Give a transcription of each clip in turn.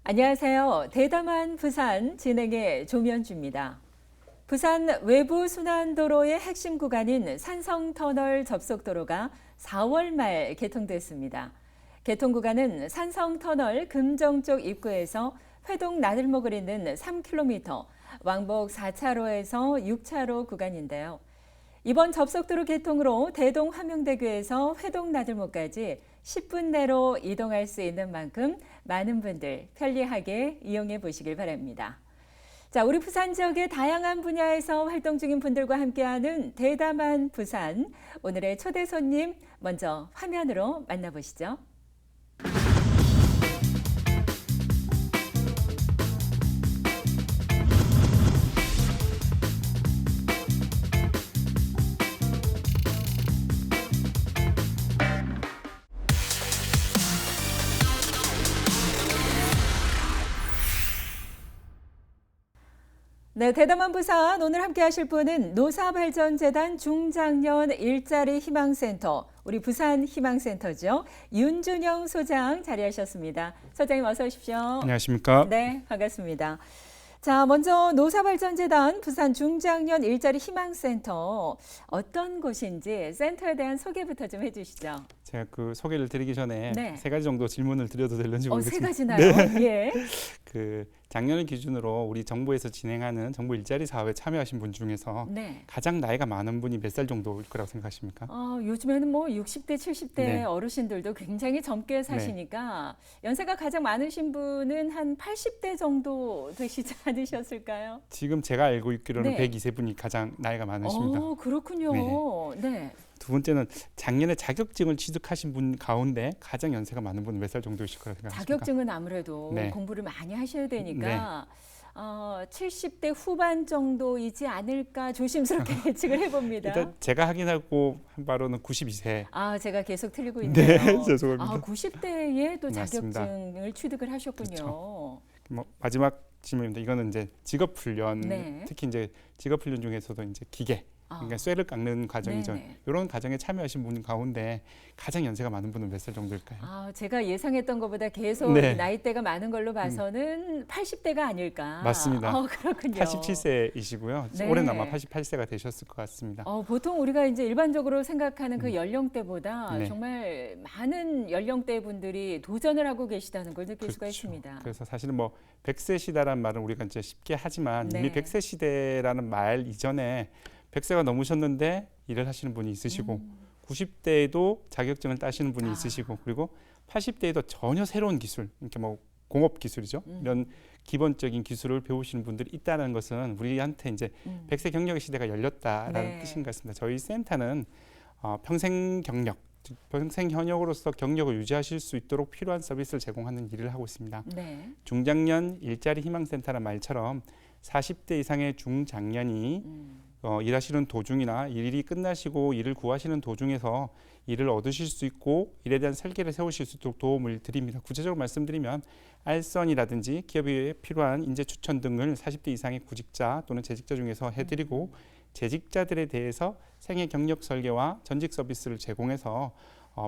안녕하세요. 대담한 부산 진행의 조면주입니다. 부산 외부 순환도로의 핵심 구간인 산성터널 접속도로가 4월 말 개통됐습니다. 개통 구간은 산성터널 금정 쪽 입구에서 회동 나들목을 잇는 3km, 왕복 4차로에서 6차로 구간인데요. 이번 접속도로 개통으로 대동 화명대교에서 회동 나들목까지 10분 내로 이동할 수 있는 만큼 많은 분들 편리하게 이용해 보시길 바랍니다. 자, 우리 부산 지역의 다양한 분야에서 활동 중인 분들과 함께하는 대담한 부산. 오늘의 초대 손님 먼저 화면으로 만나보시죠. 네, 대담한 부산 오늘 함께 하실 분은 노사발전재단 중장년 일자리 희망센터, 우리 부산 희망센터죠. 윤준영 소장 자리하셨습니다. 소장님 어서 오십시오. 안녕하십니까? 네, 반갑습니다. 자, 먼저 노사발전재단 부산 중장년 일자리 희망센터 어떤 곳인지 센터에 대한 소개부터 좀 해주시죠. 제가 그 소개를 드리기 전에 네. 세 가지 정도 질문을 드려도 될는지 모르겠습니다. 세 가지나요? 네. 예. 그 작년을 기준으로 우리 정부에서 진행하는 정부 일자리 사업에 참여하신 분 중에서 네. 가장 나이가 많은 분이 몇 살 정도일 거라고 생각하십니까? 요즘에는 뭐 60대, 70대 네. 어르신들도 굉장히 젊게 사시니까 연세가 가장 많으신 분은 한 80대 정도 되시지 않으셨을까요? 지금 제가 알고 있기로는 네. 102세분이 가장 나이가 많으십니다. 그렇군요. 네. 두 번째는 작년에 자격증을 취득하신 분 가운데 가장 연세가 많은 분은 몇 살 정도이실 거라고 생각하십니까? 자격증은 아무래도 네. 공부를 많이 하셔야 되니까 70대 후반 정도이지 않을까 조심스럽게 예측을 해봅니다. 일단 제가 확인하고 한 바로는 92세. 제가 계속 틀리고 있네요. 네, 죄송합니다. 90대에 또 맞습니다. 자격증을 취득을 하셨군요. 그렇죠. 뭐 마지막 질문입니다. 이거는 이제 직업 훈련, 네. 특히 이제 직업 훈련 중에서도 이제 기계, 그러니까 쇠를 깎는 과정이죠. 네네. 이런 과정에 참여하신 분 가운데 가장 연세가 많은 분은 몇 살 정도일까요? 제가 예상했던 것보다 계속 네. 나이대가 많은 걸로 봐서는 80대가 아닐까. 맞습니다. 그렇군요. 87세이시고요. 네. 올해는 아마 88세가 되셨을 것 같습니다. 보통 우리가 이제 일반적으로 생각하는 그 연령대보다 네. 정말 많은 연령대 분들이 도전을 하고 계시다는 걸 느낄 수가 그렇죠. 있습니다. 그래서 사실은 뭐 100세 시대라는 말은 우리가 이제 쉽게 하지만 네. 이미 100세 시대라는 말 이전에 100세가 넘으셨는데 일을 하시는 분이 있으시고 90대에도 자격증을 따시는 분이 있으시고 그리고 80대에도 전혀 새로운 기술, 이렇게 뭐 공업 기술이죠. 이런 기본적인 기술을 배우시는 분들이 있다는 것은 우리한테 이제 100세 경력의 시대가 열렸다라는 네. 뜻인 것 같습니다. 저희 센터는 평생 경력, 즉 평생 현역으로서 경력을 유지하실 수 있도록 필요한 서비스를 제공하는 일을 하고 있습니다. 네. 중장년 일자리 희망센터란 말처럼 40대 이상의 중장년이 일하시는 도중이나 일이 끝나시고 일을 구하시는 도중에서 일을 얻으실 수 있고 일에 대한 설계를 세우실 수 있도록 도움을 드립니다. 구체적으로 말씀드리면 알선이라든지 기업에 필요한 인재 추천 등을 40대 이상의 구직자 또는 재직자 중에서 해드리고 재직자들에 대해서 생애 경력 설계와 전직 서비스를 제공해서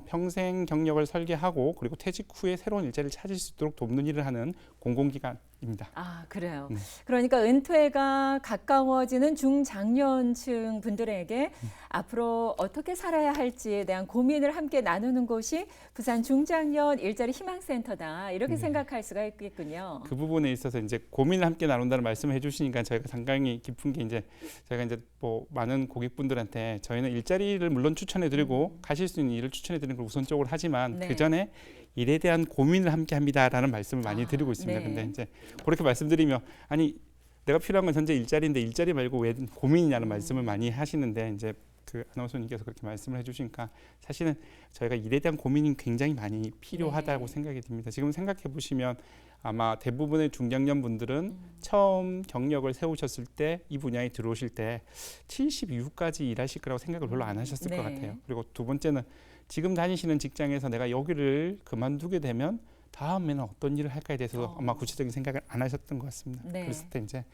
평생 경력을 설계하고 그리고 퇴직 후에 새로운 일자리를 찾을 수 있도록 돕는 일을 하는 공공기관입니다. 그래요. 네. 그러니까 은퇴가 가까워지는 중장년층 분들에게 앞으로 어떻게 살아야 할지에 대한 고민을 함께 나누는 곳이 부산 중장년 일자리 희망센터다. 이렇게 생각할 수가 있겠군요. 그 부분에 있어서 이제 고민을 함께 나눈다는 말씀을 해주시니까 저희가 상당히 깊은 게 이제 저희가 이제 뭐 많은 고객분들한테 저희는 일자리를 물론 추천해드리고 가실 수 있는 일을 추천해드리는 걸 우선적으로 하지만 네. 그 전에 일에 대한 고민을 함께 합니다라는 말씀을 많이 드리고 있습니다. 네. 근데 이제 그렇게 말씀드리면 아니 내가 필요한 건 현재 일자리인데 일자리 말고 왜 고민이냐는 말씀을 많이 하시는데 이제 그 아나운서님께서 그렇게 말씀을 해주시니까 사실은 저희가 일에 대한 고민이 굉장히 많이 필요하다고 네. 생각이 듭니다. 지금 생각해 보시면 아마 대부분의 중장년 분들은 처음 경력을 세우셨을 때 이 분야에 들어오실 때 70 이후까지 일하실 거라고 생각을 별로 안 하셨을 네. 것 같아요. 그리고 두 번째는 지금 다니시는 직장에서 내가 여기를 그만두게 되면 다음에는 어떤 일을 할까에 대해서 아마 구체적인 생각을 안 하셨던 것 같습니다. 네. 그랬을 때 이제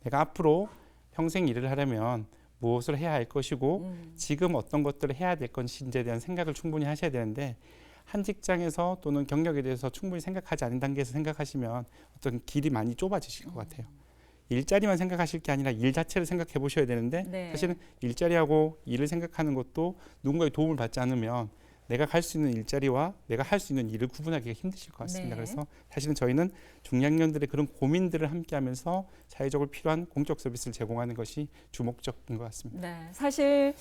내가 앞으로 평생 일을 하려면 무엇을 해야 할 것이고 지금 어떤 것들을 해야 될 것인지에 대한 생각을 충분히 하셔야 되는데 한 직장에서 또는 경력에 대해서 충분히 생각하지 않은 단계에서 생각하시면 어떤 길이 많이 좁아지실 것 같아요. 일자리만 생각하실 게 아니라 일 자체를 생각해 보셔야 되는데 네. 사실은 일자리하고 일을 생각하는 것도 누군가의 도움을 받지 않으면 내가 갈 수 있는 일자리와 내가 할 수 있는 일을 구분하기가 힘드실 것 같습니다. 네. 그래서 사실은 저희는 중장년들의 그런 고민들을 함께하면서 사회적으로 필요한 공적 서비스를 제공하는 것이 주목적인 것 같습니다. 네, 사실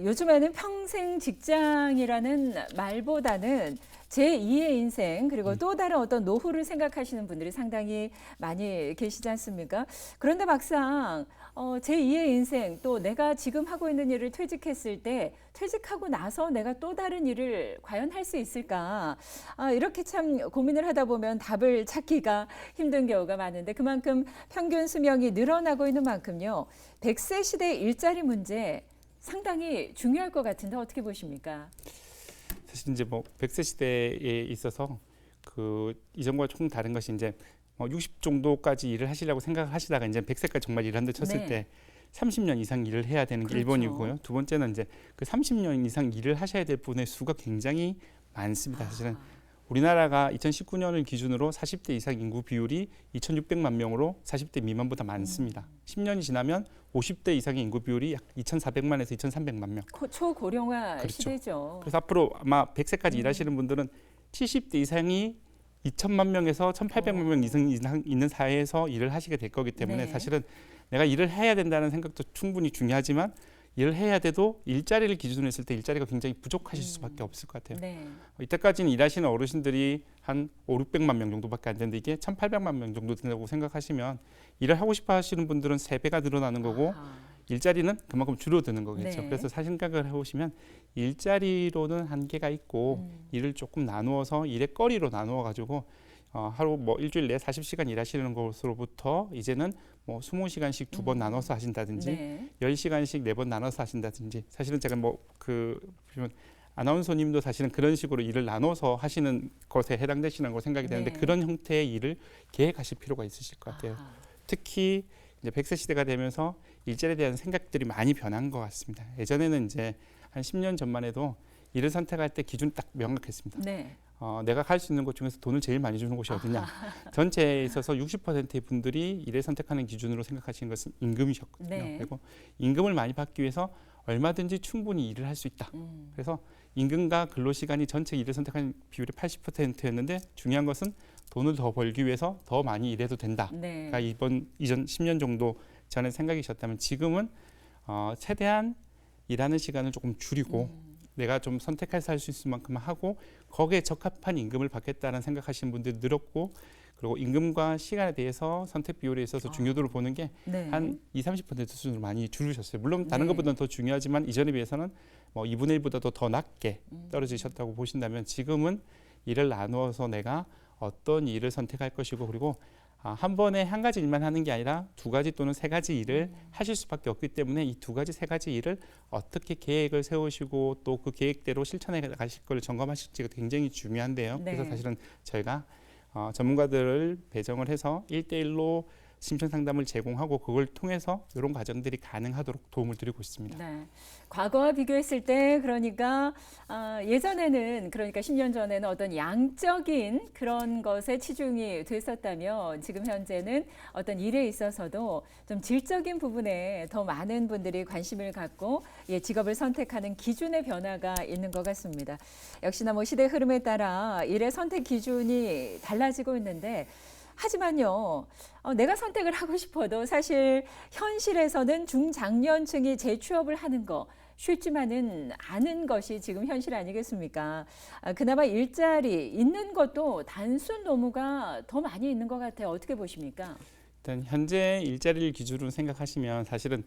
요즘에는 평생 직장이라는 말보다는 제2의 인생 그리고 또 다른 어떤 노후를 생각하시는 분들이 상당히 많이 계시지 않습니까? 그런데 막상 제2의 인생 또 내가 지금 하고 있는 일을 퇴직했을 때 퇴직하고 나서 내가 또 다른 일을 과연 할 수 있을까? 이렇게 참 고민을 하다 보면 답을 찾기가 힘든 경우가 많은데 그만큼 평균 수명이 늘어나고 있는 만큼요. 100세 시대 일자리 문제 상당히 중요할 것 같은데 어떻게 보십니까? 사실 이제 뭐 100세 시대에 있어서 그 이전과 조금 다른 것이 이제 60 정도까지 일을 하시려고 생각하시다가 이제 100세까지 정말 일한다 쳤을 네. 때 30년 이상 일을 해야 되는 게 그렇죠. 1번이고요. 두 번째는 이제 그 30년 이상 일을 하셔야 될 분의 수가 굉장히 많습니다. 사실은 우리나라가 2019년을 기준으로 40대 이상 인구 비율이 2,600만 명으로 40대 미만보다 많습니다. 10년이 지나면 50대 이상의 인구 비율이 약 2,400만에서 2,300만 명. 초고령화 그렇죠. 시대죠. 그래서 앞으로 아마 100세까지 일하시는 분들은 70대 이상이 2천만 명에서 1,800만 명 이상 있는 사회에서 일을 하시게 될 거기 때문에 네. 사실은 내가 일을 해야 된다는 생각도 충분히 중요하지만 일을 해야 돼도 일자리를 기준으로 했을 때 일자리가 굉장히 부족하실 수밖에 없을 것 같아요. 네. 이때까지는 일하시는 어르신들이 한 5, 600만 명 정도밖에 안 되는데 이게 1,800만 명 정도 된다고 생각하시면 일을 하고 싶어 하시는 분들은 3배가 늘어나는 거고 일자리는 그만큼 줄어드는 거겠죠. 네. 그래서 사실 생각을 해보시면 일자리로는 한계가 있고 일을 조금 나누어서 일의 거리로 나누어 가지고 하루 뭐 일주일 내 40시간 일하시는 것으로부터 이제는 뭐 20시간씩 2번 나눠서 하신다든지 네. 10시간씩 4번 나눠서 하신다든지 사실은 제가 뭐 그 보시면 아나운서님도 사실은 그런 식으로 일을 나눠서 하시는 것에 해당되시는 걸 생각이 되는데 네. 그런 형태의 일을 계획하실 필요가 있으실 것 같아요. 특히 이제 100세 시대가 되면서 일자리에 대한 생각들이 많이 변한 것 같습니다. 예전에는 이제 한 10년 전만 해도 일을 선택할 때 기준 딱 명확했습니다. 네. 내가 갈 수 있는 곳 중에서 돈을 제일 많이 주는 곳이 어디냐. 전체에 있어서 60%의 분들이 일을 선택하는 기준으로 생각하시는 것은 임금이셨거든요. 네. 그리고 임금을 많이 받기 위해서 얼마든지 충분히 일을 할 수 있다. 그래서 임금과 근로시간이 전체 일을 선택하는 비율이 80%였는데 중요한 것은 돈을 더 벌기 위해서 더 많이 일해도 된다. 네. 그러니까 이전 10년 정도 전에 생각이셨다면 지금은 최대한 일하는 시간을 조금 줄이고 내가 좀 선택해서 할 수 있을 만큼 하고 거기에 적합한 임금을 받겠다는 생각하시는 분들이 늘었고 그리고 임금과 시간에 대해서 선택 비율에 있어서 중요도를 보는 게 네. 한 20-30% 수준으로 많이 줄으셨어요. 물론 다른 네. 것보다는 더 중요하지만 이전에 비해서는 뭐 2분의 1보다도 더 낮게 떨어지셨다고 보신다면 지금은 일을 나누어서 내가 어떤 일을 선택할 것이고 그리고 한 번에 한 가지 일만 하는 게 아니라 2가지 또는 3가지 일을 하실 수밖에 없기 때문에 이 2가지, 3가지 일을 어떻게 계획을 세우시고 또 그 계획대로 실천해 가실 걸 점검하실지가 굉장히 중요한데요. 네. 그래서 사실은 저희가 전문가들을 배정을 해서 1대1로 심층 상담을 제공하고 그걸 통해서 이런 과정들이 가능하도록 도움을 드리고 있습니다. 네. 과거와 비교했을 때 그러니까 예전에는 그러니까 10년 전에는 어떤 양적인 그런 것에 치중이 됐었다면 지금 현재는 어떤 일에 있어서도 좀 질적인 부분에 더 많은 분들이 관심을 갖고 직업을 선택하는 기준의 변화가 있는 것 같습니다. 역시나 뭐 시대 흐름에 따라 일의 선택 기준이 달라지고 있는데 하지만요, 내가 선택을 하고 싶어도 사실 현실에서는 중장년층이 재취업을 하는 거 쉽지만은 않은 것이 지금 현실 아니겠습니까? 그나마 일자리 있는 것도 단순 노무가 더 많이 있는 것 같아요. 어떻게 보십니까? 일단 현재 일자리를 기준으로 생각하시면 사실은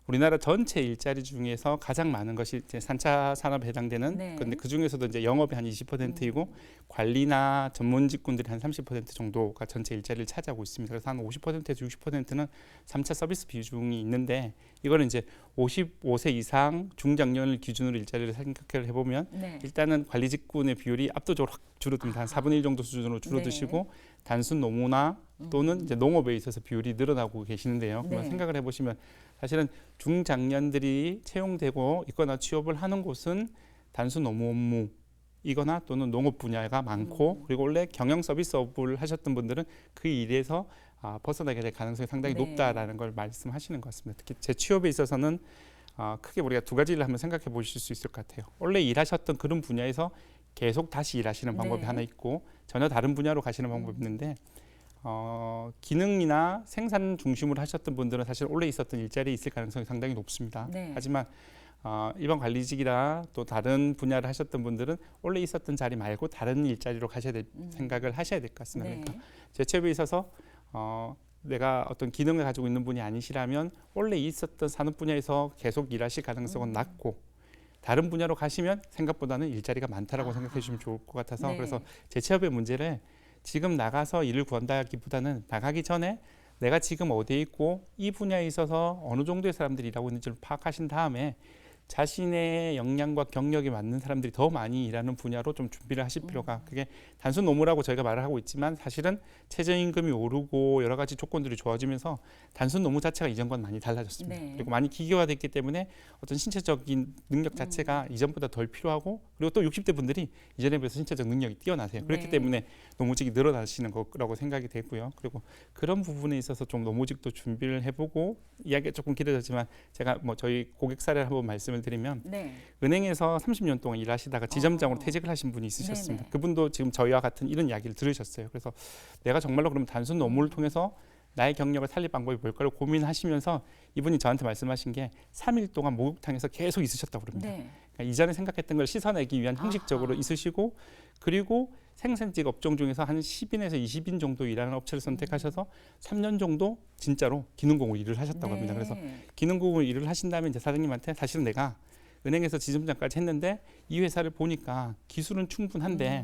우리나라 전체 일자리 중에서 가장 많은 것이 이제 3차 산업에 해당되는 네. 근데 그 중에서도 이제 영업이 한 20%이고 관리나 전문 직군들이 한 30% 정도가 전체 일자리를 차지하고 있습니다. 그래서 한 50%에서 60%는 3차 서비스 비중이 있는데 이거는 이제 55세 이상 중장년을 기준으로 일자리를 생각을 해보면 네. 일단은 관리 직군의 비율이 압도적으로 확 줄어듭니다. 한 4분의 1 정도 수준으로 줄어드시고 단순 노무나 또는 이제 농업에 있어서 비율이 늘어나고 계시는데요. 그러면 네. 생각을 해보시면 사실은 중장년들이 채용되고 있거나 취업을 하는 곳은 단순 노무 업무 이거나 또는 농업 분야가 많고 그리고 원래 경영 서비스업을 하셨던 분들은 그 일에서 벗어나게 될 가능성이 상당히 네. 높다라는 걸 말씀하시는 것 같습니다. 특히 재취업에 있어서는 크게 우리가 두 가지를 한번 생각해 보실 수 있을 것 같아요. 원래 일하셨던 그런 분야에서 계속 다시 일하시는 방법이 네. 하나 있고 전혀 다른 분야로 가시는 방법이 있는데 기능이나 생산 중심으로 하셨던 분들은 사실 원래 있었던 일자리에 있을 가능성이 상당히 높습니다. 네. 하지만 일반 관리직이나 또 다른 분야를 하셨던 분들은 원래 있었던 자리 말고 다른 일자리로 가셔야 될 생각을 하셔야 될 것 같습니다. 네. 그러니까 재취업에 있어서 내가 어떤 기능을 가지고 있는 분이 아니시라면 원래 있었던 산업 분야에서 계속 일하실 가능성은 낮고 다른 분야로 가시면 생각보다는 일자리가 많다라고 생각해 주시면 좋을 것 같아서 네. 그래서 재취업의 문제를 지금 나가서 일을 구한다기보다는 나가기 전에 내가 지금 어디에 있고 이 분야에 있어서 어느 정도의 사람들이 일하고 있는지를 파악하신 다음에 자신의 역량과 경력에 맞는 사람들이 더 많이 일하는 분야로 좀 준비를 하실 필요가 그게 단순 노무라고 저희가 말을 하고 있지만 사실은 최저임금이 오르고 여러 가지 조건들이 좋아지면서 단순 노무 자체가 이전과는 많이 달라졌습니다. 네. 그리고 많이 기계화됐기 때문에 어떤 신체적인 능력 자체가 이전보다 덜 필요하고 그리고 또 60대 분들이 이전에 비해서 신체적 능력이 뛰어나세요. 그렇기 네. 때문에 노무직이 늘어나시는 거라고 생각이 되고요. 그리고 그런 부분에 있어서 좀 노무직도 준비를 해보고 이야기가 조금 길어졌지만 제가 뭐 저희 고객 사례를 한번 말씀을 드리면 네. 은행에서 30년 동안 일하시다가 지점장으로 어. 퇴직을 하신 분이 있으셨습니다. 네네. 그분도 지금 저희와 같은 이런 이야기를 들으셨어요. 그래서 내가 정말로 그럼 단순 노무를 통해서 나의 경력을 살릴 방법이 뭘까를 고민하시면서 이분이 저한테 말씀하신 게 3일 동안 목욕탕에서 계속 있으셨다고 그럽니다. 네. 그러니까 이전에 생각했던 걸 씻어내기 위한 형식적으로 아하. 있으시고 그리고 생산직 업종 중에서 한 10인에서 20인 정도 일하는 업체를 선택하셔서 3년 정도 진짜로 기능공으로 일을 하셨다고 합니다. 그래서 기능공으로 일을 하신 다음에 이제 사장님한테 사실은 내가 은행에서 지점장까지 했는데 이 회사를 보니까 기술은 충분한데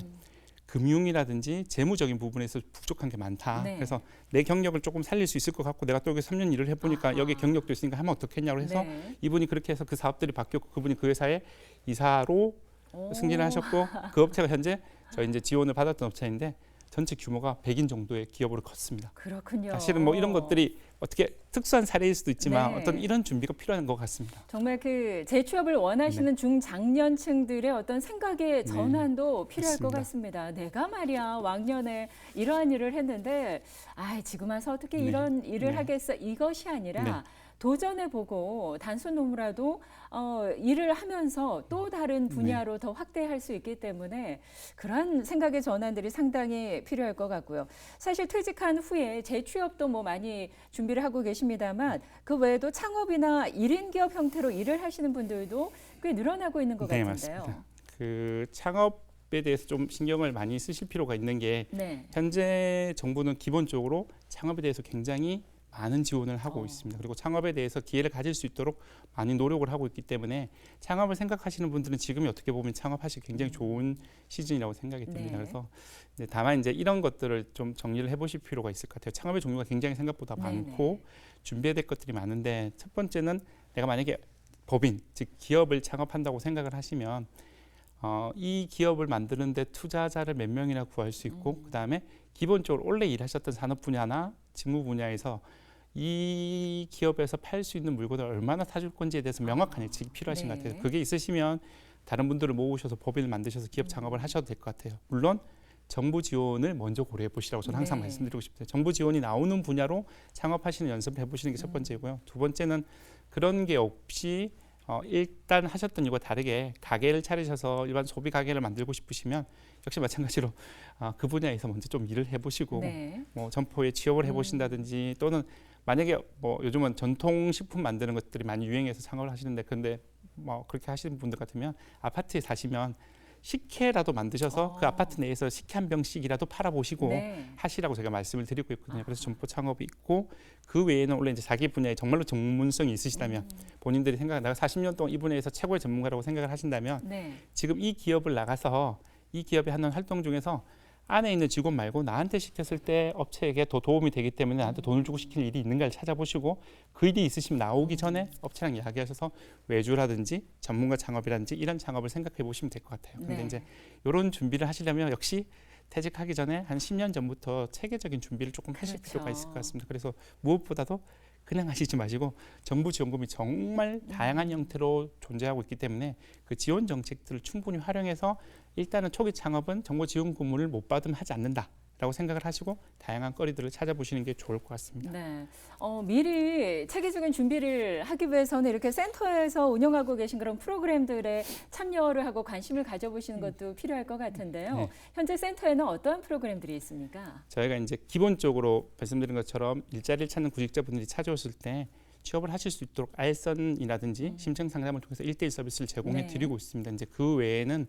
금융이라든지 재무적인 부분에서 부족한 게 많다. 네. 그래서 내 경력을 조금 살릴 수 있을 것 같고 내가 또 여기 3년 일을 해보니까 아하. 여기 경력도 있으니까 하면 어떻겠냐고 해서 네. 이분이 그렇게 해서 그 사업들이 바뀌었고 그분이 그 회사의 이사로 오. 승진을 하셨고 그 업체가 현재 저희 이제 지원을 받았던 업체인데 전체 규모가 100인 정도의 기업으로 컸습니다. 그렇군요. 사실은 뭐 이런 것들이 어떻게 특수한 사례일 수도 있지만 네. 어떤 이런 준비가 필요한 것 같습니다. 정말 그 재취업을 원하시는 중장년층들의 어떤 생각의 전환도 필요할 것 맞습니다. 같습니다. 내가 말이야 왕년에 이러한 일을 했는데 지금 와서 어떻게 네. 이런 일을 네. 하겠어 이것이 아니라 네. 도전해보고 단순 노무라도 일을 하면서 또 다른 분야로 더 확대할 수 있기 때문에 그런 생각의 전환들이 상당히 필요할 것 같고요. 사실 퇴직한 후에 재취업도 뭐 많이 준비를 하고 계십니다만 그 외에도 창업이나 1인 기업 형태로 일을 하시는 분들도 꽤 늘어나고 있는 것 네, 같은데요. 맞습니다. 그 창업에 대해서 좀 신경을 많이 쓰실 필요가 있는 게 네. 현재 정부는 기본적으로 창업에 대해서 굉장히 많은 지원을 하고 있습니다. 그리고 창업에 대해서 기회를 가질 수 있도록 많이 노력을 하고 있기 때문에 창업을 생각하시는 분들은 지금이 어떻게 보면 창업하시기 굉장히 좋은 시즌이라고 생각이 듭니다. 네. 그래서 이제 다만 이제 이런 것들을 좀 정리를 해보실 필요가 있을 것 같아요. 창업의 종류가 굉장히 생각보다 많고 준비해야 될 것들이 많은데 첫 번째는 내가 만약에 법인, 즉 기업을 창업한다고 생각을 하시면 이 기업을 만드는데 투자자를 몇 명이나 구할 수 있고 그다음에 기본적으로 원래 일하셨던 산업 분야나 직무 분야에서 이 기업에서 팔 수 있는 물건을 얼마나 사줄 건지에 대해서 명확한 예측이 필요하신 것 같아요. 그게 있으시면 다른 분들을 모으셔서 법인을 만드셔서 기업 창업을 하셔도 될 것 같아요. 물론 정부 지원을 먼저 고려해 보시라고 저는 항상 말씀드리고 싶어요. 정부 지원이 나오는 분야로 창업하시는 연습해 보시는 게 첫 번째고요. 두 번째는 그런 게 없이 일단 하셨던 이거 다르게 가게를 차리셔서 일반 소비 가게를 만들고 싶으시면 역시 마찬가지로 그 분야에서 먼저 좀 일을 해보시고 뭐 점포에 취업을 해보신다든지 또는 만약에 뭐 요즘은 전통 식품 만드는 것들이 많이 유행해서 창업을 하시는데 근데 뭐 그렇게 하시는 분들 같으면 아파트에 사시면 식혜라도 만드셔서 그 아파트 내에서 식혜 한 병씩이라도 팔아보시고 하시라고 제가 말씀을 드리고 있거든요. 그래서 점포 창업이 있고 그 외에는 원래 이제 자기 분야에 정말로 전문성이 있으시다면 본인들이 내가 40년 동안 이 분야에서 최고의 전문가라고 생각을 하신다면 지금 이 기업을 나가서 이 기업이 하는 활동 중에서 안에 있는 직원 말고 나한테 시켰을 때 업체에게 더 도움이 되기 때문에 나한테 돈을 주고 시킬 일이 있는가를 찾아보시고 그 일이 있으시면 나오기 전에 업체랑 이야기하셔서 외주라든지 전문가 창업이라든지 이런 창업을 생각해 보시면 될 것 같아요. 근데 이제 이런 준비를 하시려면 역시 퇴직하기 전에 한 10년 전부터 체계적인 준비를 조금 하실 필요가 있을 것 같습니다. 그래서 무엇보다도 그냥 하시지 마시고 정부 지원금이 정말 다양한 형태로 존재하고 있기 때문에 그 지원 정책들을 충분히 활용해서 일단은 초기 창업은 정부 지원금을 못 받으면 하지 않는다라고 생각을 하시고 다양한 거리들을 찾아보시는 게 좋을 것 같습니다. 네. 미리 체계적인 준비를 하기 위해서는 이렇게 센터에서 운영하고 계신 그런 프로그램들에 참여를 하고 관심을 가져보시는 것도 필요할 것 같은데요. 네. 현재 센터에는 어떠한 프로그램들이 있습니까? 저희가 이제 기본적으로 말씀드린 것처럼 일자리를 찾는 구직자분들이 찾아오실 때 취업을 하실 수 있도록 알선이라든지 심층 상담을 통해서 1:1 서비스를 제공해 네. 드리고 있습니다. 이제 그 외에는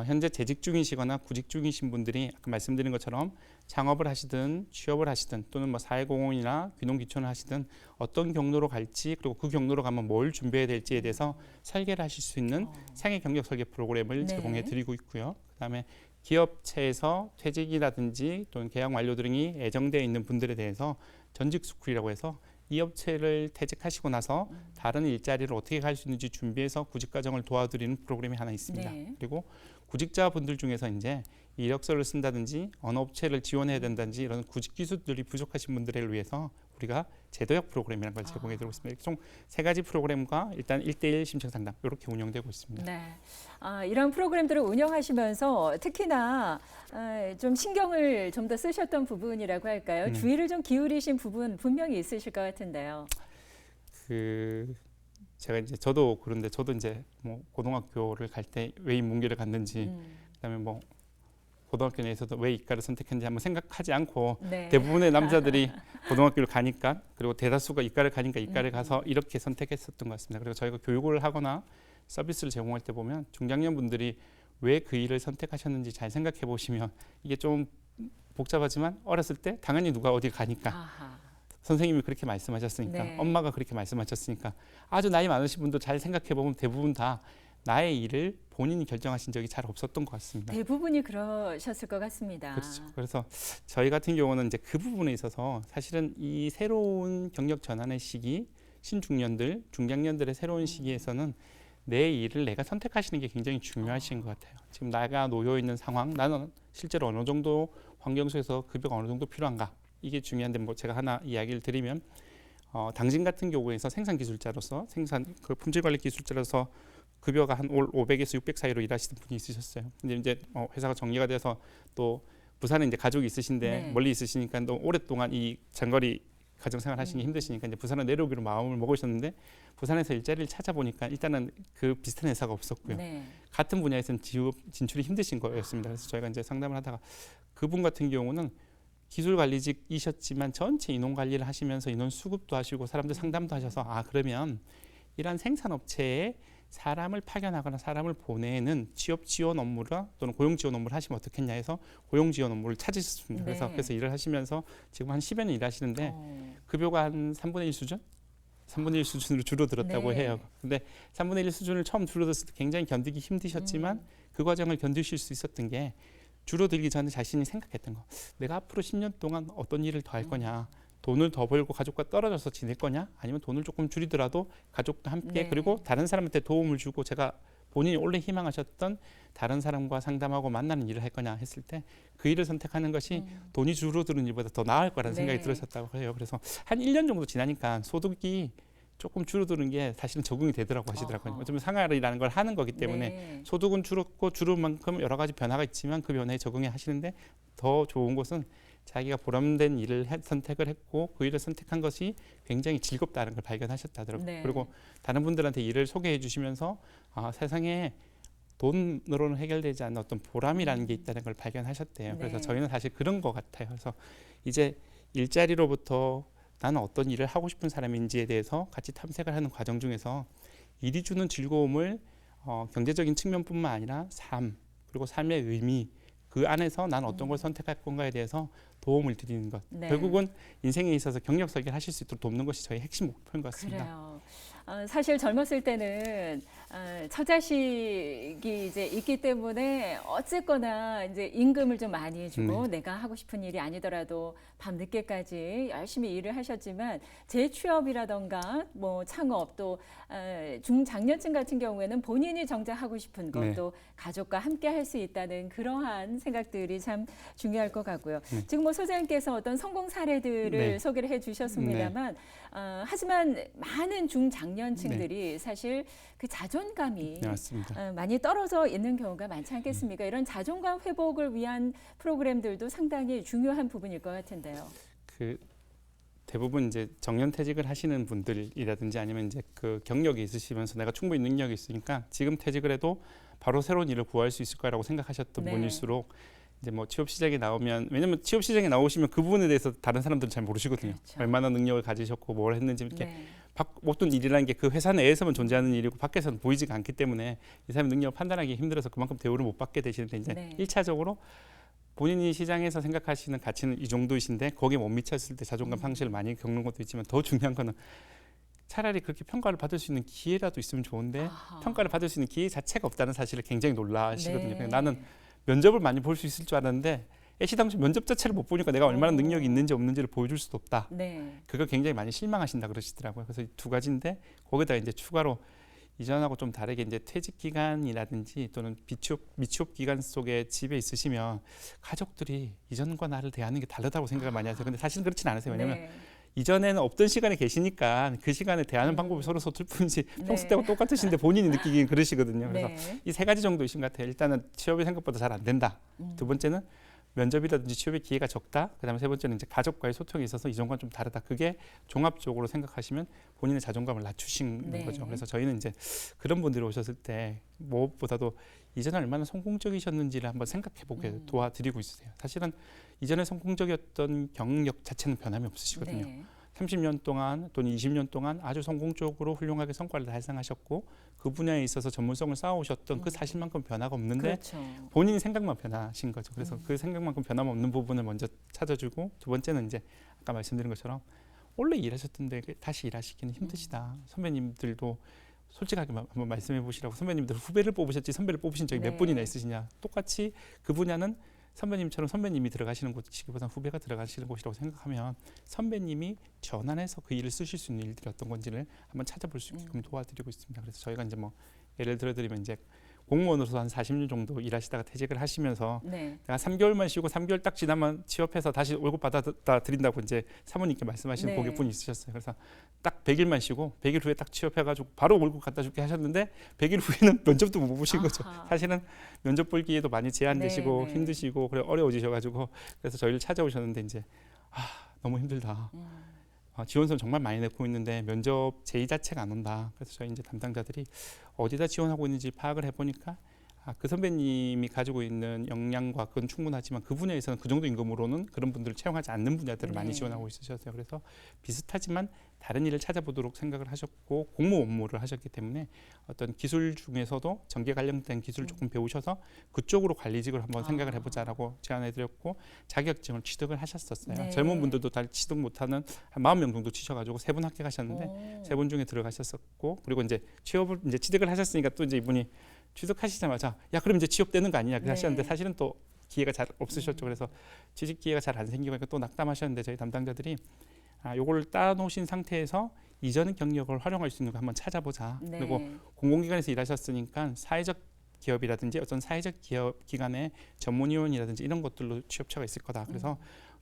현재 재직 중이시거나 구직 중이신 분들이 아까 말씀드린 것처럼 창업을 하시든 취업을 하시든 또는 뭐 사회공헌이나 귀농귀촌을 하시든 어떤 경로로 갈지 그리고 그 경로로 가면 뭘 준비해야 될지에 대해서 설계를 하실 수 있는 생애 경력 설계 프로그램을 네. 제공해 드리고 있고요. 그다음에 기업체에서 퇴직이라든지 또는 계약 완료 등이 예정되어 있는 분들에 대해서 전직 스쿨이라고 해서 이 업체를 퇴직하시고 나서 다른 일자리를 어떻게 갈 수 있는지 준비해서 구직 과정을 도와드리는 프로그램이 하나 있습니다. 네. 그리고 구직자분들 중에서 이제 이력서를 쓴다든지 어느 업체를 지원해야 된다든지 이런 구직 기술들이 부족하신 분들을 위해서 우리가 제도약 프로그램이라는 걸 제공해 드리고 있습니다. 총 3가지 프로그램과 일단 1:1 심층 상담 이렇게 운영되고 있습니다. 네. 이런 프로그램들을 운영하시면서 특히나 좀 신경을 좀 더 쓰셨던 부분이라고 할까요? 주의를 좀 기울이신 부분 분명히 있으실 것 같은데요. 제가 이제 저도 그런데 저도 이제 뭐 고등학교를 갈 때 왜 인문계를 갔는지 그다음에 뭐 고등학교 내에서도 왜 이과를 선택했는지 한번 생각하지 않고 네. 대부분의 남자들이 고등학교를 가니까 그리고 대다수가 이과를 가니까 이과를 가서 이렇게 선택했었던 것 같습니다. 그리고 저희가 교육을 하거나 서비스를 제공할 때 보면 중장년 분들이 왜 그 일을 선택하셨는지 잘 생각해 보시면 이게 좀 복잡하지만 어렸을 때 당연히 누가 어딜 가니까 아하. 선생님이 그렇게 말씀하셨으니까 네. 엄마가 그렇게 말씀하셨으니까 아주 나이 많으신 분도 잘 생각해 보면 대부분 다 나의 일을 본인이 결정하신 적이 잘 없었던 것 같습니다. 대부분이 그러셨을 것 같습니다. 그렇죠. 그래서 저희 같은 경우는 이제 그 부분에 있어서 사실은 이 새로운 경력 전환의 시기, 신중년들, 중장년들의 새로운 시기에서는 내 일을 내가 선택하시는 게 굉장히 중요하신 것 같아요. 지금 내가 놓여 있는 상황, 나는 실제로 어느 정도 환경 속에서 급여가 어느 정도 필요한가? 이게 중요한데 뭐 제가 하나 이야기를 드리면 당진 같은 경우에서 생산 기술자로서 그 품질 관리 기술자로서 급여가 한 올 500에서 600 사이로 일하시는 분이 있으셨어요. 근데 이제 회사가 정리가 돼서 또 부산에 이제 가족이 있으신데 네. 멀리 있으시니까 또 오랫동안 이 장거리 가정생활 하시기 힘드시니까 이제 부산에 내려오기로 마음을 먹으셨는데 부산에서 일자리를 찾아보니까 일단은 그 비슷한 회사가 없었고요. 네. 같은 분야에서는 진출이 힘드신 거였습니다. 그래서 저희가 이제 상담을 하다가 그분 같은 경우는 기술 관리직이셨지만 전체 인원 관리를 하시면서 인원 수급도 하시고 사람들 상담도 하셔서 그러면 이러한 생산업체에 사람을 파견하거나 사람을 보내는 취업 지원 업무나 또는 고용 지원 업무를 하시면 어떻겠냐 해서 고용 지원 업무를 찾으셨습니다. 네. 그래서 일을 하시면서 지금 한 10여 년 일하시는데 급여가 한 3분의 1 수준? 3분의 1 수준으로 줄어들었다고 네. 해요. 근데 3분의 1 수준을 처음 줄어들었을 때 굉장히 견디기 힘드셨지만 그 과정을 견디실 수 있었던 게 줄어들기 전에 자신이 생각했던 거. 내가 앞으로 10년 동안 어떤 일을 더 할 거냐. 돈을 더 벌고 가족과 떨어져서 지낼 거냐. 아니면 돈을 조금 줄이더라도 가족도 함께 네. 그리고 다른 사람한테 도움을 주고 제가 본인이 원래 희망하셨던 다른 사람과 상담하고 만나는 일을 할 거냐 했을 때 그 일을 선택하는 것이 돈이 줄어드는 일보다 더 나을 거라는 네. 생각이 들으셨다고 해요. 그래서 한 1년 정도 지나니까 소득이 조금 줄어드는 게 사실은 적응이 되더라고 하시더라고요. 어허. 어쩌면 생활이라는 걸 하는 거기 때문에 네. 소득은 줄었고 줄은 만큼 여러 가지 변화가 있지만 그 변화에 적응해 하시는데 더 좋은 것은 자기가 보람된 일을 선택을 했고 그 일을 선택한 것이 굉장히 즐겁다는 걸 발견하셨다더라고요. 네. 그리고 다른 분들한테 일을 소개해 주시면서 세상에 돈으로는 해결되지 않는 어떤 보람이라는 게 있다는 걸 발견하셨대요. 네. 그래서 저희는 사실 그런 것 같아요. 그래서 이제 일자리로부터 나는 어떤 일을 하고 싶은 사람인지에 대해서 같이 탐색을 하는 과정 중에서 일이 주는 즐거움을 경제적인 측면뿐만 아니라 삶 그리고 삶의 의미 그 안에서 난 어떤 걸 선택할 건가에 대해서 도움을 드리는 것. 네. 결국은 인생에 있어서 경력 설계를 하실 수 있도록 돕는 것이 저희 핵심 목표인 것 같습니다. 그래요. 사실 젊었을 때는 처자식이 이제 있기 때문에 어쨌거나 이제 임금을 좀 많이 해주고 내가 하고 싶은 일이 아니더라도 밤 늦게까지 열심히 일을 하셨지만 재취업이라던가 뭐 창업 또 중장년층 같은 경우에는 본인이 정작 하고 싶은 것 또 가족과 함께 할 수 있다는 그러한 생각들이 참 중요할 것 같고요. 지금 뭐 소장님께서 어떤 성공 사례들을 소개를 해주셨습니다만 하지만 많은 중장년층들이 사실 그 자존감이 많이 떨어져 있는 경우가 많지 않겠습니까? 이런 자존감 회복을 위한 프로그램들도 상당히 중요한 부분일 것 같은데요. 그 대부분 이제 정년퇴직을 하시는 분들이라든지 아니면 이제 그 경력이 있으시면서 내가 충분히 능력이 있으니까 지금 퇴직을 해도 바로 새로운 일을 구할 수 있을 거라고 생각하셨던 분일수록 이제 뭐 취업 시장에 나오면 왜냐면 취업 시장에 나오시면 그 부분에 대해서 다른 사람들은 잘 모르시거든요. 그렇죠. 얼마나 능력을 가지셨고 뭘 했는지 이렇게 어떤 일이라는 게 그 회사 내에서만 존재하는 일이고 밖에서는 보이지가 않기 때문에 이 사람의 능력을 판단하기 힘들어서 그만큼 대우를 못 받게 되시는데 이제 1차적으로 본인이 시장에서 생각하시는 가치는 이 정도이신데 거기에 못 미쳤을 때 자존감 상실을 많이 겪는 것도 있지만 더 중요한 거는 차라리 그렇게 평가를 받을 수 있는 기회라도 있으면 좋은데 평가를 받을 수 있는 기회 자체가 없다는 사실을 굉장히 놀라시거든요. 나는 면접을 많이 볼 수 있을 줄 알았는데 애시당초 면접 자체를 못 보니까 내가 얼마나 능력이 있는지 없는지를 보여줄 수도 없다. 그걸 굉장히 많이 실망하신다 그러시더라고요. 그래서 두 가지인데 거기다 이제 추가로 이전하고 좀 다르게 이제 퇴직 기간이라든지 또는 미취업 기간 속에 집에 있으시면 가족들이 이전과 나를 대하는 게 다르다고 생각을 많이 하세요. 근데 사실은 그렇진 않으세요. 왜냐면 이전에는 없던 시간에 계시니까 그 시간에 대하는 방법이 서로 서툴 뿐이지 평소 때하고 똑같으신데 본인이 느끼기엔 그러시거든요. 그래서 이 세 가지 정도이신 것 같아요. 일단은 취업이 생각보다 잘 안 된다. 두 번째는 면접이라든지 취업의 기회가 적다. 그다음에 세 번째는 이제 가족과의 소통이 있어서 이전과는 좀 다르다. 그게 종합적으로 생각하시면 본인의 자존감을 낮추신 거죠. 그래서 저희는 이제 그런 분들이 오셨을 때 무엇보다도 이전에 얼마나 성공적이셨는지를 한번 생각해보게 도와드리고 있으세요. 사실은 이전에 성공적이었던 경력 자체는 변함이 없으시거든요. 30년 동안 또는 20년 동안 아주 성공적으로 훌륭하게 성과를 달성하셨고 그 분야에 있어서 전문성을 쌓아오셨던 그 사실만큼 변화가 없는데 본인 생각만 변하신 거죠. 그래서 그 생각만큼 변함없는 부분을 먼저 찾아주고 두 번째는 이제 아까 말씀드린 것처럼 원래 일하셨던데 다시 일하시기는 힘드시다. 선배님들도 솔직하게 한번 말씀해 보시라고. 선배님들 후배를 뽑으셨지 선배를 뽑으신 적이 몇 분이나 있으시냐. 똑같이 그 분야는 선배님처럼 선배님이 들어가시는 곳이기보다는 후배가 들어가시는 곳이라고 생각하면 선배님이 전환해서 그 일을 쓰실 수 있는 일들이 어떤 건지를 한번 찾아볼 수 있게끔 도와드리고 있습니다. 그래서 저희가 이제 뭐 예를 들어드리면 이제 공무원으로서 한 40년 정도 일하시다가 퇴직을 하시면서 내가 3개월만 쉬고 3개월 딱 지나면 취업해서 다시 월급 받아 드린다고 이제 사모님께 말씀하시는 고객분이 있으셨어요. 그래서 딱 100일만 쉬고 100일 후에 딱 취업해가지고 바로 월급 갖다 줄게 하셨는데 100일 후에는 면접도 못 보신 거죠. 사실은 면접 볼 기회도 많이 제한되시고 힘드시고 그래 어려워지셔가지고 그래서 저희를 찾아오셨는데 이제 너무 힘들다. 지원서는 정말 많이 내고 있는데 면접 제의 자체가 안 온다. 그래서 저희 이제 담당자들이 어디다 지원하고 있는지 파악을 해보니까 그 선배님이 가지고 있는 역량과 그건 충분하지만 그 분야에서는 그 정도 임금으로는 그런 분들을 채용하지 않는 분야들을 많이 지원하고 있으셨어요. 그래서 비슷하지만 다른 일을 찾아보도록 생각을 하셨고 공무 업무를 하셨기 때문에 어떤 기술 중에서도 전개 관련된 기술을 조금 배우셔서 그쪽으로 관리직을 한번 생각을 해보자라고 제안해드렸고 자격증을 취득을 하셨었어요. 젊은 분들도 다 취득 못하는 한 40명 정도 치셔가지고 3분 합격하셨는데 3분 중에 들어가셨었고 그리고 이제 취업을 이제 취득을 하셨으니까 또 이제 이분이 취득하시자마자 야 그럼 이제 취업되는 거 아니냐 하셨는데 사실은 또 기회가 잘 없으셨죠. 그래서 취직 기회가 잘 안 생기고 또 낙담하셨는데 저희 담당자들이 요걸 따놓으신 상태에서 이전 경력을 활용할 수 있는 거 한번 찾아보자. 그리고 공공기관에서 일하셨으니까 사회적 기업이라든지 어떤 사회적 기업 기관의 전문위원이라든지 이런 것들로 취업처가 있을 거다. 그래서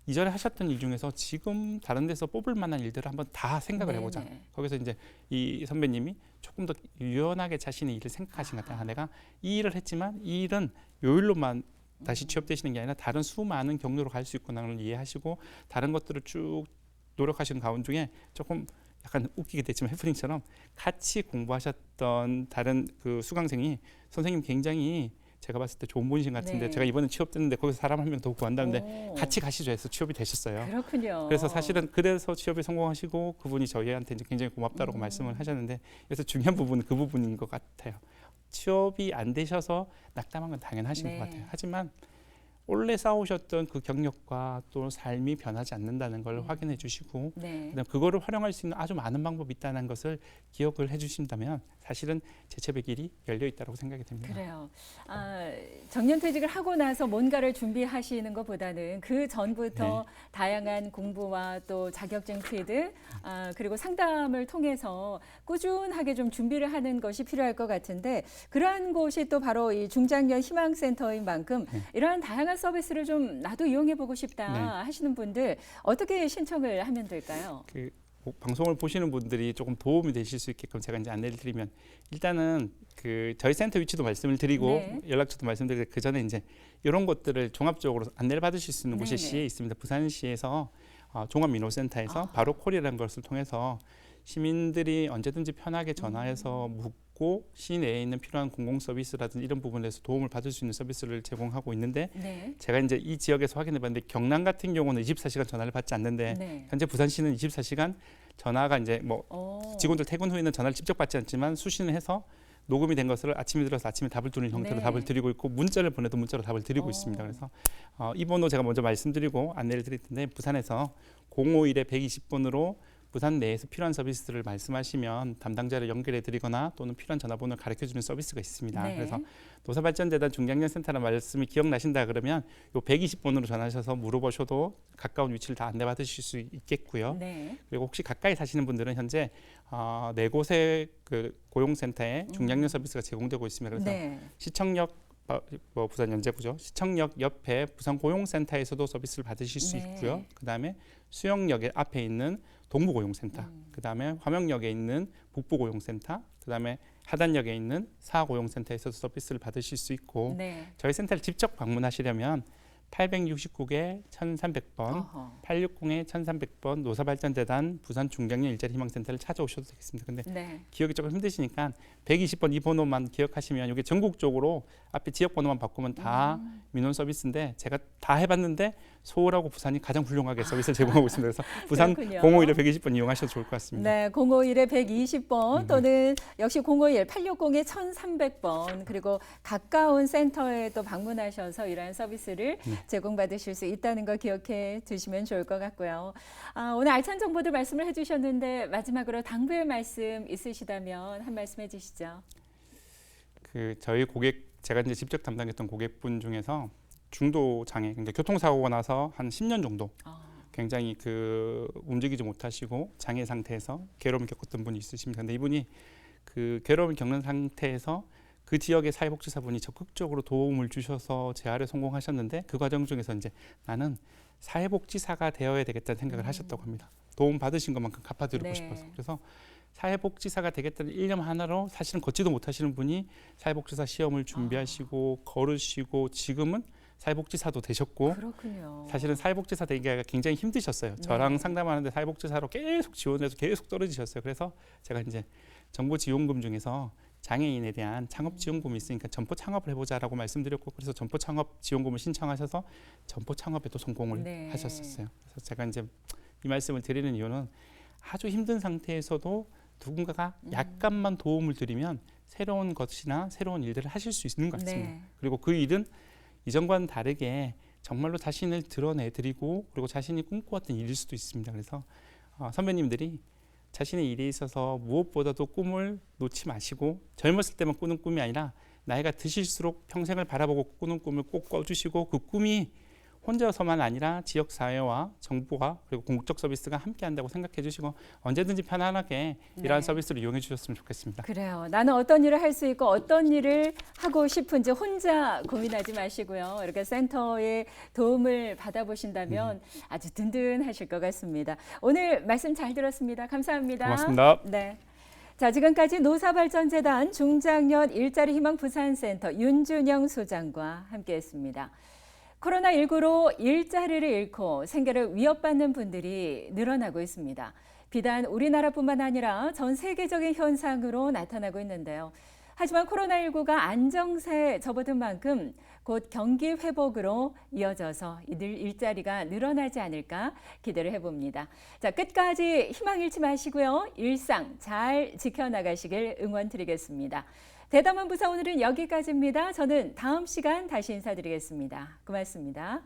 이전에 하셨던 일 중에서 지금 다른 데서 뽑을 만한 일들을 한번 다 생각을 해보자. 거기서 이제 이 선배님이 조금 더 유연하게 자신의 일을 생각하신 것 같아요. 내가 이 일을 했지만 이 일은 요 일로만 다시 취업되시는 게 아니라 다른 수많은 경로로 갈 수 있구나를 이해하시고 다른 것들을 쭉 노력하시는 가운 중에 조금 약간 웃기게 됐지만 해프닝처럼 같이 공부하셨던 다른 그 수강생이 선생님 굉장히 제가 봤을 때 좋은 분이신 것 같은데 제가 이번에 취업됐는데 거기서 사람 한 명 더 구한다는데 같이 가시죠 해서 취업이 되셨어요. 그렇군요. 그래서 사실은 그래서 취업에 성공하시고 그분이 저희한테 이제 굉장히 고맙다라고 말씀을 하셨는데 그래서 중요한 부분은 그 부분인 것 같아요. 취업이 안 되셔서 낙담한 건 당연하신 것 같아요. 하지만 원래 쌓으셨던 그 경력과 또 삶이 변하지 않는다는 걸 확인해 주시고 네. 그다음 그거를 활용할 수 있는 아주 많은 방법이 있다는 것을 기억을 해주신다면 사실은 재취업의 길이 열려 있다고 생각이 됩니다. 그래요. 정년퇴직을 하고 나서 뭔가를 준비하시는 것보다는 그 전부터 다양한 공부와 또 자격증 취득 그리고 상담을 통해서 꾸준하게 좀 준비를 하는 것이 필요할 것 같은데 그러한 곳이 또 바로 이 중장년 희망센터인 만큼 이러한 다양한 서비스를 좀 나도 이용해보고 싶다 하시는 분들 어떻게 신청을 하면 될까요? 방송을 보시는 분들이 조금 도움이 되실 수 있게끔 제가 이제 안내를 드리면 일단은 그 저희 센터 위치도 말씀을 드리고 연락처도 말씀드리고 그 전에 이제 이런 것들을 종합적으로 안내를 받으실 수 있는 곳이 시에 있습니다. 부산시에서 종합민호센터에서 바로 콜이라는 것을 통해서 시민들이 언제든지 편하게 전화해서 묻고 시내에 있는 필요한 공공 서비스라든지 이런 부분에서 도움을 받을 수 있는 서비스를 제공하고 있는데 제가 이제 이 지역에서 확인해봤는데 경남 같은 경우는 24시간 전화를 받지 않는데 현재 부산시는 24시간 전화가 이제 뭐 직원들 퇴근 후에는 전화를 직접 받지 않지만 수신을 해서 녹음이 된 것을 아침에 들어서 아침에 답을 주는 형태로 답을 드리고 있고 문자를 보내도 문자로 답을 드리고 있습니다. 그래서 이 번호 제가 먼저 말씀드리고 안내를 드릴 텐데 부산에서 051에 120번으로 부산 내에서 필요한 서비스를 말씀하시면 담당자를 연결해 드리거나 또는 필요한 전화번호를 가르쳐 주는 서비스가 있습니다. 그래서 노사발전재단 중장년센터라는 말씀이 기억나신다 그러면 요 120번으로 전화하셔서 물어보셔도 가까운 위치를 다 안내받으실 수 있겠고요. 그리고 혹시 가까이 사시는 분들은 현재 네 곳의 그 고용센터에 중장년 서비스가 제공되고 있습니다. 그래서 시청역 부산 연제구죠. 시청역 옆에 부산 고용센터에서도 서비스를 받으실 수 있고요. 그다음에 수영역 앞에 있는 동부고용센터, 그다음에 화명역에 있는 북부고용센터, 그다음에 하단역에 있는 사고용센터에서도 서비스를 받으실 수 있고 저희 센터를 직접 방문하시려면 869개 1300번, 860에 1300번 노사발전재단 부산 중장년 일자리 희망센터를 찾아오셔도 되겠습니다. 근데 기억이 조금 힘드시니까 120번 이 번호만 기억하시면 이게 전국적으로 앞에 지역 번호만 바꾸면 다 민원 서비스인데 제가 다 해봤는데 서울하고 부산이 가장 훌륭하게 서비스를 제공하고 있습니다. 그래서 부산 051에 120번 이용하셔도 좋을 것 같습니다. 네, 051에 120번 또는 역시 051 860에 1300번 그리고 가까운 센터에 또 방문하셔서 이러한 서비스를 제공받으실 수 있다는 거 기억해 두시면 좋을 것 같고요. 오늘 알찬 정보들 말씀을 해주셨는데 마지막으로 당부의 말씀 있으시다면 한 말씀 해주시죠. 저희 고객 제가 이제 직접 담당했던 고객분 중에서 중도 장애, 그러니까 교통사고가 나서 한 10년 정도 굉장히 움직이지 못하시고 장애 상태에서 괴로움을 겪었던 분이 있으십니다. 근데 이분이 그 괴로움을 겪는 상태에서 그 지역의 사회복지사분이 적극적으로 도움을 주셔서 재활에 성공하셨는데 그 과정 중에서 이제 나는 사회복지사가 되어야 되겠다는 생각을 하셨다고 합니다. 도움 받으신 것만큼 갚아드리고 싶어서. 그래서 사회복지사가 되겠다는 일념 하나로 사실은 걷지도 못하시는 분이 사회복지사 시험을 준비하시고 걸으시고 지금은 사회복지사도 되셨고 사실은 사회복지사 되기가 굉장히 힘드셨어요. 저랑 상담하는데 사회복지사로 계속 지원해서 계속 떨어지셨어요. 그래서 제가 이제 정부 지원금 중에서 장애인에 대한 창업 지원금이 있으니까 점포 창업을 해보자라고 말씀드렸고 그래서 점포 창업 지원금을 신청하셔서 점포 창업에도 성공을 하셨었어요. 그래서 제가 이제 이 말씀을 드리는 이유는 아주 힘든 상태에서도 누군가가 약간만 도움을 드리면 새로운 것이나 새로운 일들을 하실 수 있는 것 같습니다. 그리고 그 일은 이전과는 다르게 정말로 자신을 드러내드리고 그리고 자신이 꿈꿔왔던 일일 수도 있습니다. 그래서 선배님들이 자신의 일에 있어서 무엇보다도 꿈을 놓지 마시고 젊었을 때만 꾸는 꿈이 아니라 나이가 드실수록 평생을 바라보고 꾸는 꿈을 꼭 꿔주시고 그 꿈이 혼자서만 아니라 지역사회와 정부와 그리고 공적 서비스가 함께한다고 생각해 주시고 언제든지 편안하게 이러한 서비스를 이용해 주셨으면 좋겠습니다. 그래요. 나는 어떤 일을 할 수 있고 어떤 일을 하고 싶은지 혼자 고민하지 마시고요. 이렇게 센터의 도움을 받아보신다면 아주 든든하실 것 같습니다. 오늘 말씀 잘 들었습니다. 감사합니다. 고맙습니다. 네. 자, 지금까지 노사발전재단 중장년 일자리 희망 부산센터 윤준영 소장과 함께했습니다. 코로나19로 일자리를 잃고 생계를 위협받는 분들이 늘어나고 있습니다. 비단 우리나라뿐만 아니라 전 세계적인 현상으로 나타나고 있는데요. 하지만 코로나19가 안정세에 접어든 만큼 곧 경기 회복으로 이어져서 이들 일자리가 늘어나지 않을까 기대를 해봅니다. 자, 끝까지 희망 잃지 마시고요. 일상 잘 지켜나가시길 응원드리겠습니다. 대담한 부사 오늘은 여기까지입니다. 저는 다음 시간 다시 인사드리겠습니다. 고맙습니다.